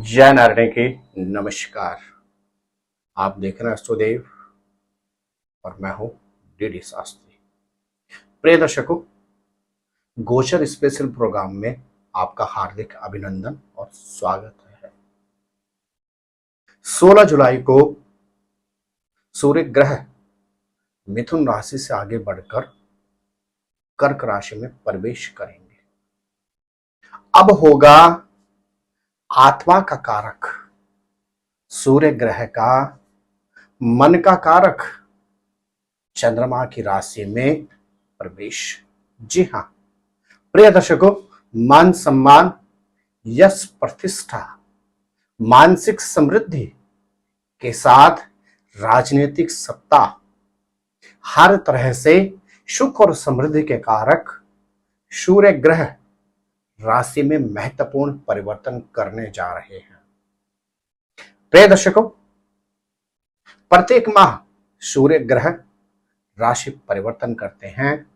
जय नारायण की नमस्कार। आप देख रहे हैं अष्टदेव और मैं हूं डीडी शास्त्री। प्रिय दर्शकों, गोचर स्पेशल प्रोग्राम में आपका हार्दिक अभिनंदन और स्वागत है। 16 जुलाई को सूर्य ग्रह मिथुन राशि से आगे बढ़कर कर्क राशि में प्रवेश करेंगे। अब होगा आत्मा का कारक सूर्य ग्रह का मन का कारक चंद्रमा की राशि में प्रवेश। जी हां प्रिय दर्शकों, मान सम्मान, यश, प्रतिष्ठा, मानसिक समृद्धि के साथ राजनीतिक सत्ता, हर तरह से सुख और समृद्धि के कारक सूर्य ग्रह राशि में महत्वपूर्ण परिवर्तन करने जा रहे हैं। प्रिय दर्शकों, प्रत्येक माह सूर्य ग्रह राशि परिवर्तन करते हैं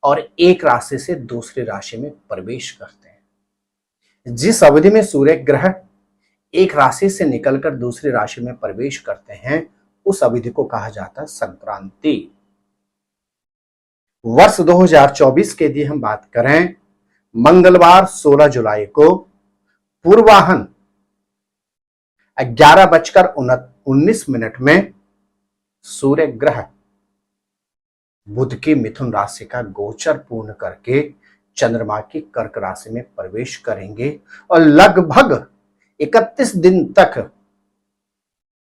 और एक राशि से दूसरी राशि में प्रवेश करते हैं। जिस अवधि में सूर्य ग्रह एक राशि से निकलकर दूसरी राशि में प्रवेश करते हैं उस अवधि को कहा जाता है संक्रांति। वर्ष 2024 के यदि हम बात करें, मंगलवार 16 जुलाई को पूर्वाहन 11:19 में सूर्य ग्रह बुध की मिथुन राशि का गोचर पूर्ण करके चंद्रमा की कर्क राशि में प्रवेश करेंगे और लगभग 31 दिन तक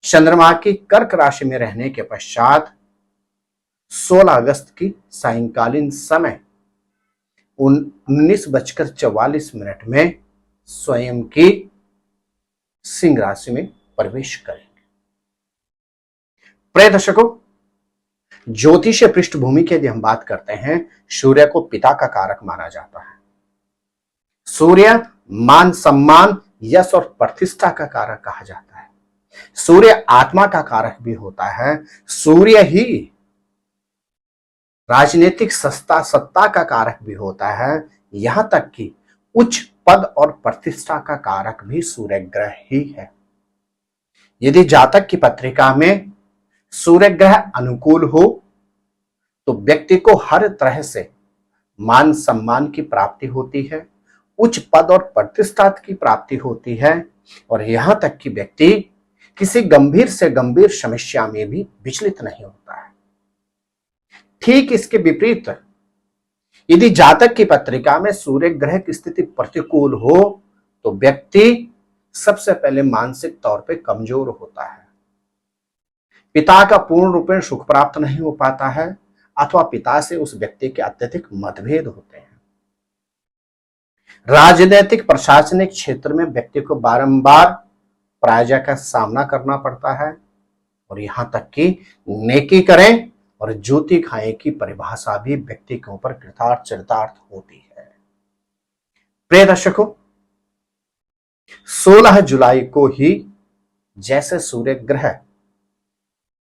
चंद्रमा की कर्क राशि में रहने के पश्चात 16 अगस्त की सायंकालीन समय 19:44 में स्वयं की सिंह राशि में प्रवेश करेंगे। प्रिय दर्शकों, ज्योतिषीय पृष्ठभूमि की यदि हम बात करते हैं, सूर्य को पिता का कारक माना जाता है। सूर्य मान सम्मान, यश और प्रतिष्ठा का कारक कहा जाता है। सूर्य आत्मा का कारक भी होता है। सूर्य ही राजनीतिक सत्ता का कारक भी होता है। यहां तक कि उच्च पद और प्रतिष्ठा का कारक भी सूर्य ग्रह ही है। यदि जातक की पत्रिका में सूर्य ग्रह अनुकूल हो तो व्यक्ति को हर तरह से मान सम्मान की प्राप्ति होती है, उच्च पद और प्रतिष्ठा की प्राप्ति होती है और यहां तक कि व्यक्ति किसी गंभीर से गंभीर समस्या में भी विचलित नहीं होता है। ठीक इसके विपरीत यदि जातक की पत्रिका में सूर्य ग्रह की स्थिति प्रतिकूल हो तो व्यक्ति सबसे पहले मानसिक तौर पे कमजोर होता है, पिता का पूर्ण रूप में सुख प्राप्त नहीं हो पाता है अथवा पिता से उस व्यक्ति के अत्यधिक मतभेद होते हैं। राजनीतिक प्रशासनिक क्षेत्र में व्यक्ति को बारंबार पराजय का सामना करना पड़ता है और यहां तक कि नेकी करें और ज्योति खाएं की परिभाषा भी व्यक्ति के ऊपर कृतार्थ चरितार्थ होती है। प्रिय दर्शकों, 16 जुलाई को ही जैसे सूर्य ग्रह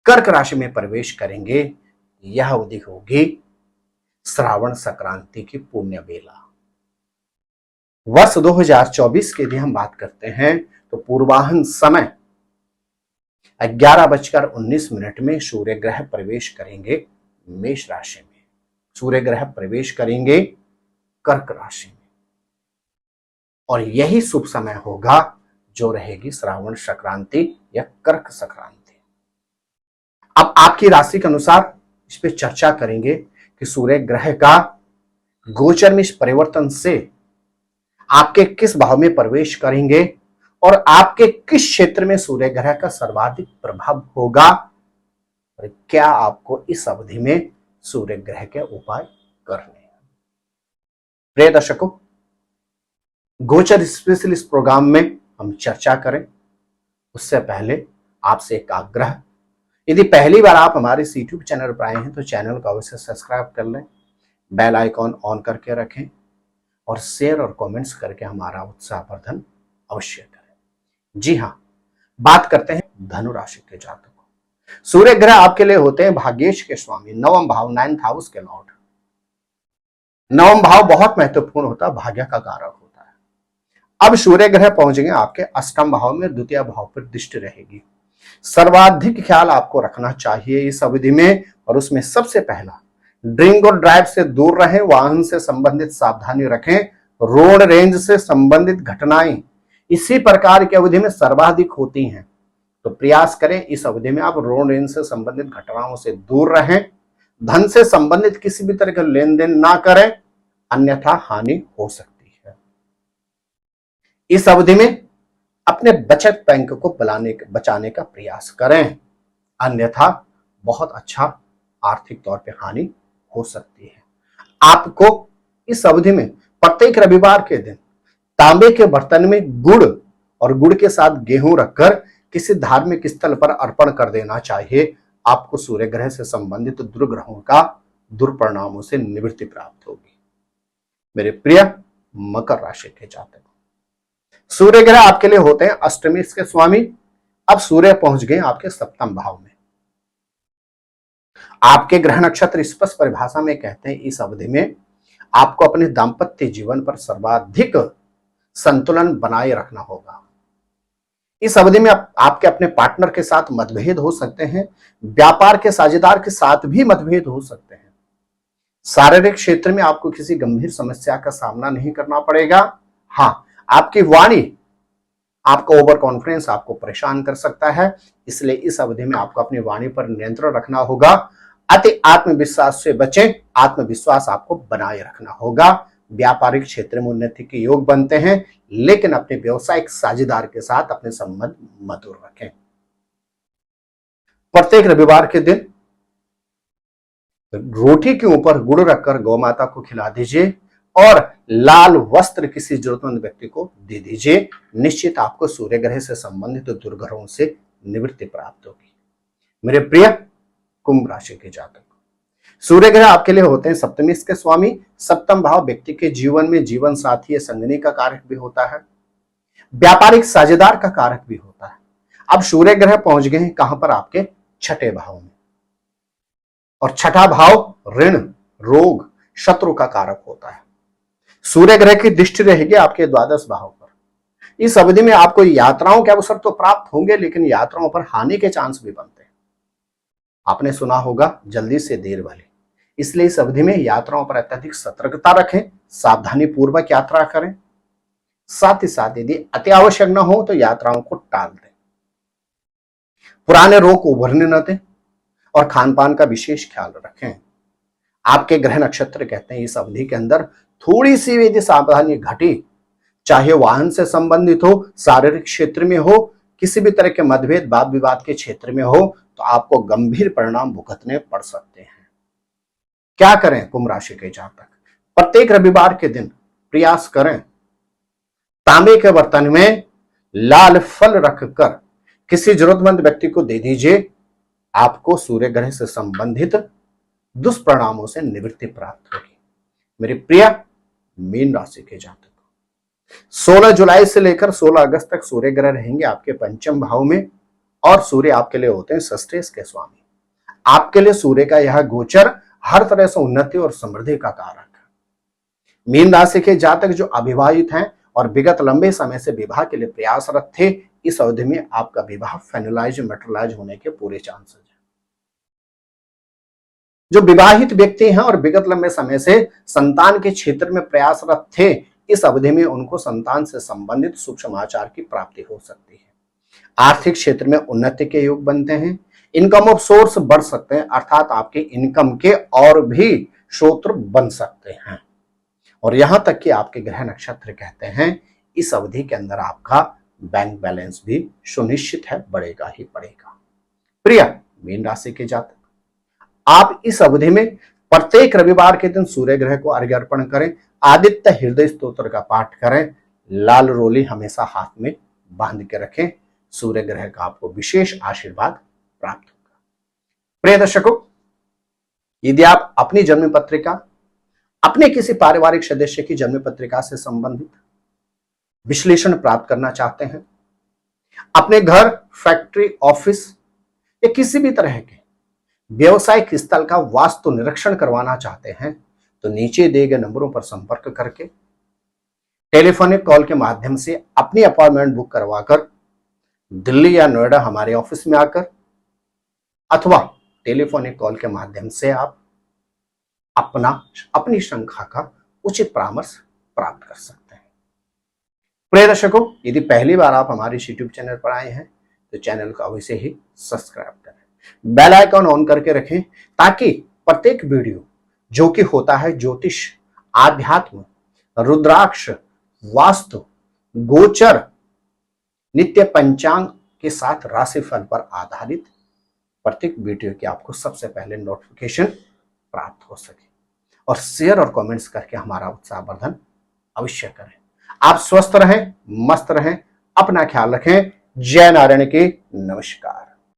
कर्क राशि में प्रवेश करेंगे, यह अवधि होगी श्रावण संक्रांति की पुण्य बेला। वर्ष 2024 के लिए हम बात करते हैं तो पूर्वाहन समय 11:19 में सूर्य ग्रह प्रवेश करेंगे मेष राशि में। सूर्य ग्रह प्रवेश करेंगे कर्क राशि में और यही शुभ समय होगा जो रहेगी श्रावण संक्रांति या कर्क संक्रांति। अब आपकी राशि के अनुसार इस पे चर्चा करेंगे कि सूर्य ग्रह का गोचर में इस परिवर्तन से आपके किस भाव में प्रवेश करेंगे और आपके किस क्षेत्र में सूर्य ग्रह का सर्वाधिक प्रभाव होगा और क्या आपको इस अवधि में सूर्य ग्रह के उपाय करने हैं। प्रिय दर्शकों, गोचर स्पेशल इस प्रोग्राम में हम चर्चा करें उससे पहले आपसे एक आग्रह, यदि पहली बार आप हमारे इस यूट्यूब चैनल पर आए हैं तो चैनल को अवश्य सब्सक्राइब कर लें, बेल आइकॉन ऑन करके रखें और शेयर और कमेंट्स करके हमारा उत्साहवर्धन अवश्य करें। जी हां, बात करते हैं धनु राशि के जातकों। सूर्य ग्रह आपके लिए होते हैं भाग्येश के स्वामी, नवम भाव 9th हाउस के लॉर्ड। नवम भाव बहुत महत्वपूर्ण होता है, भाग्य का कारक होता है। अब सूर्य ग्रह पहुंचेंगे आपके अष्टम भाव में, द्वितीय भाव पर दृष्टि रहेगी। सर्वाधिक ख्याल आपको रखना चाहिए इस अवधि में, और उसमें सबसे पहला ड्रिंक और ड्राइव से दूर रहें, वाहन से संबंधित सावधानी रखें, रोड रेंज से संबंधित घटनाएं इसी प्रकार की अवधि में सर्वाधिक होती हैं, तो प्रयास करें इस अवधि में आप रोड रेंज से संबंधित घटनाओं से दूर रहें। धन से संबंधित किसी भी तरह का लेन देन ना करें, अन्यथा हानि हो सकती है। इस अवधि में अपने बचत बैंक को बचाने का प्रयास करें, अन्यथा बहुत अच्छा आर्थिक तौर पे हानि हो सकती है। आपको इस अवधि में प्रत्येक रविवार के दिन तांबे के बर्तन में गुड़ और गुड़ के साथ गेहूं रखकर किसी धार्मिक स्थल पर अर्पण कर देना चाहिए। आपको सूर्य ग्रह से संबंधित दुर्ग्रहों का दुर्परिणामों से निवृत्ति प्राप्त होगी। मेरे प्रिय मकर राशि के जातक, सूर्य ग्रह आपके लिए होते हैं अष्टमी के स्वामी। अब सूर्य पहुंच गए आपके सप्तम भाव में। आपके ग्रह नक्षत्र स्पष्ट परिभाषा में कहते हैं इस अवधि में आपको अपने दांपत्य जीवन पर सर्वाधिक संतुलन बनाए रखना होगा। इस अवधि में आपके अपने पार्टनर के साथ मतभेद हो सकते हैं, व्यापार के साझेदार के साथ भी मतभेद हो सकते हैं। शारीरिक क्षेत्र में आपको किसी गंभीर समस्या का सामना नहीं करना पड़ेगा। हाँ, आपकी वाणी, आपका ओवर कॉन्फिडेंस आपको परेशान कर सकता है, इसलिए इस अवधि में आपको अपनी वाणी पर नियंत्रण रखना होगा। अति आत्मविश्वास से बचें, आत्मविश्वास आपको बनाए रखना होगा। व्यापारिक क्षेत्र में उन्नति के योग बनते हैं, लेकिन अपने व्यवसायिक साझेदार के साथ अपने संबंध मधुर रखें। प्रत्येक रविवार के दिन रोटी के ऊपर गुड़ रखकर गौ माता को खिला दीजिए और लाल वस्त्र किसी जरूरतमंद व्यक्ति को दे दीजिए। निश्चित आपको सूर्य ग्रह से संबंधित दुर्ग्रहों से निवृत्ति प्राप्त होगी। मेरे प्रिय कुंभ राशि के जातक, सूर्य ग्रह आपके लिए होते हैं सप्तमी के स्वामी। सप्तम भाव व्यक्ति के जीवन में जीवन साथी संगनी का कारक भी होता है, व्यापारिक साझेदार का कारक भी होता है। अब सूर्य ग्रह पहुंच गए हैं कहां पर? आपके छठे भाव में, और छठा भाव ऋण, रोग, शत्रु का कारक होता है। सूर्य ग्रह की दृष्टि रहेगी आपके द्वादश भाव पर। इस अवधि में आपको यात्राओं के अवसर तो प्राप्त होंगे, लेकिन यात्राओं पर हानि के चांस भी बनते हैं। आपने सुना होगा जल्दी से देर भले, इसलिए इस अवधि में यात्राओं पर अत्यधिक सतर्कता रखें, सावधानी पूर्वक यात्रा करें। साथ ही साथ यदि अति आवश्यक न हो तो यात्राओं को टाल दें। पुराने रोग को उभरने न दें और खान पान का विशेष ख्याल रखें। आपके ग्रह नक्षत्र कहते हैं इस अवधि के अंदर थोड़ी सी यदि सावधानी घटी, चाहे वाहन से संबंधित हो, शारीरिक क्षेत्र में हो, किसी भी तरह के मतभेद वाद विवाद के क्षेत्र में हो, तो आपको गंभीर परिणाम भुगतने पड़ सकते हैं। क्या करें कुंभ राशि के जातक? प्रत्येक रविवार के दिन प्रयास करें तांबे के बर्तन में लाल फल रखकर किसी जरूरतमंद व्यक्ति को दे दीजिए। आपको सूर्य ग्रह से संबंधित दुष्परिणामों से निवृत्ति प्राप्त होगी। मेरे प्रिय मीन राशि के जातक, 16 जुलाई से लेकर 16 अगस्त तक सूर्य ग्रह रहेंगे आपके पंचम भाव में, और सूर्य आपके लिए होते हैं षष्ठेश के स्वामी। आपके लिए सूर्य का यह गोचर हर तरह से उन्नति और समृद्धि का कारक है। मीन राशि के जातक जो अविवाहित हैं और विगत लंबे समय से विवाह के लिए प्रयासरत थे, इस अवधि में आपका विवाह फाइनलाइज मैटेरियलाइज होने के पूरे चांसेस हैं। जो विवाहित व्यक्ति हैं और विगत लंबे समय से संतान के क्षेत्र में प्रयासरत थे, इस अवधि में उनको संतान से संबंधित शुभ समाचार की प्राप्ति हो सकती है। आर्थिक क्षेत्र में उन्नति के योग बनते हैं। इनकम ऑफ सोर्स बढ़ सकते हैं, अर्थात आपके इनकम के और भी स्रोत बन सकते हैं। और यहां तक कि आपके ग्रह नक्षत्र कहते हैं इस अवधि के अंदर आपका बैंक बैलेंस भी सुनिश्चित है, बढ़ेगा ही बढ़ेगा। प्रिय मीन राशि के जातक, आप इस अवधि में प्रत्येक रविवार के दिन सूर्य ग्रह को अर्घ्य अर्पण करें, आदित्य हृदय स्तोत्र का पाठ करें, लाल रोली हमेशा हाथ में बांध के रखें। सूर्य ग्रह का आपको विशेष आशीर्वाद प्राप्त होगा। प्रिय दर्शकों, यदि आप अपनी जन्म पत्रिका, अपने किसी पारिवारिक सदस्य की जन्म पत्रिका से संबंधित विश्लेषण प्राप्त करना चाहते हैं, अपने घर, फैक्ट्री, ऑफिस या किसी भी तरह के व्यवसायिक स्थल का वास्तु निरीक्षण करवाना चाहते हैं, तो नीचे दिए गए नंबरों पर संपर्क करके टेलीफोनिक कॉल के माध्यम से अपनी अपॉइंटमेंट बुक करवाकर दिल्ली या नोएडा हमारे ऑफिस में आकर, अथवा टेलीफोनिक कॉल के माध्यम से आप अपनी शंका का उचित परामर्श प्राप्त कर सकते हैं। प्रिय दर्शकों, यदि पहली बार आप हमारे यूट्यूब चैनल पर आए हैं तो चैनल को अवश्य ही सब्सक्राइब करें, बेल आइकन ऑन करके रखें, ताकि प्रत्येक वीडियो जो कि होता है ज्योतिष, आध्यात्म, रुद्राक्ष, वास्तु, गोचर, नित्य पंचांग के साथ राशिफल पर आधारित प्रत्येक वीडियो की आपको सबसे पहले नोटिफिकेशन प्राप्त हो सके। और शेयर और कमेंट्स करके हमारा उत्साहवर्धन अवश्य करें। आप स्वस्थ रहें, मस्त रहें, अपना ख्याल रखें। जय नारायण की नमस्कार।